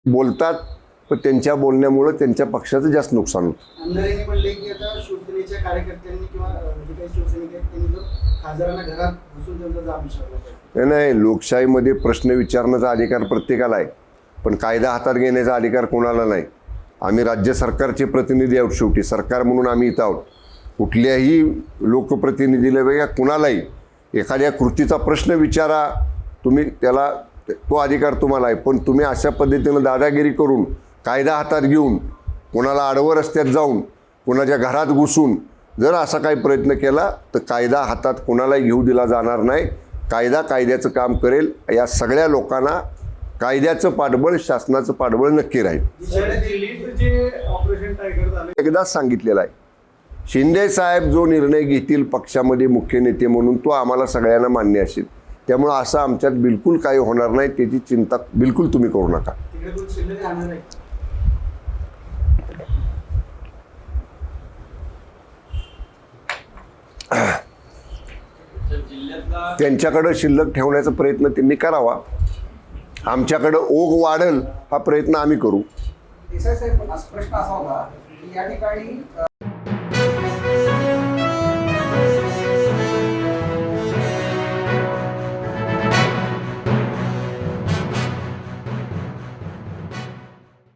बोलतात, पण त्यांच्या बोलण्यामुळे त्यांच्या पक्षाचं जास्त नुकसान होतं. आमदारांनी म्हणले की आता शिवसेनेच्या कार्यकर्त्यांनी किंवा जे काही शिवसैनिक आहेत त्यांनी जो खासदारांना घरात घुसून त्यांचा जाब विचारला पाहिजे. नाही, लोकशाहीमध्ये प्रश्न विचारण्याचा अधिकार प्रत्येकाला आहे, पण कायदा हातात घेण्याचा अधिकार कोणाला नाही. आम्ही राज्य सरकारचे प्रतिनिधी आहोत, शेवटी सरकार म्हणून आम्ही इथं आहोत. कुठल्याही लोकप्रतिनिधीला वेगळ्या कुणालाही एखाद्या कृतीचा प्रश्न विचारा, तुम्ही त्याला तो अधिकार तुम्हाला आहे. पण तुम्ही अशा पद्धतीनं दादागिरी करून कायदा हातात घेऊन कोणाला आडवं रस्त्यात जाऊन कोणाच्या घरात घुसून जर असा काही प्रयत्न केला तर कायदा हातात कोणालाही घेऊ दिला जाणार नाही. कायदा कायद्याचं काम करेल. या सगळ्या लोकांना कायद्याचं पाठबळ, शासनाचं पाठबळ नक्की राहील. एकदाच सांगितलेलं आहे, शिंदे साहेब जो निर्णय घेतील पक्षामध्ये मुख्य नेते म्हणून तो आम्हाला सगळ्यांना मान्य असेल. त्यामुळं असं आमच्यात बिलकुल काही होणार नाही, त्याची चिंता बिलकुल तुम्ही करू नका. त्यांच्याकडं शिल्लक ठेवण्याचा प्रयत्न त्यांनी करावा. आमच्याकडं ओघ वाढेल हा प्रयत्न आम्ही करू. देसाई साहेब, प्रश्न असा होता की या ठिकाणी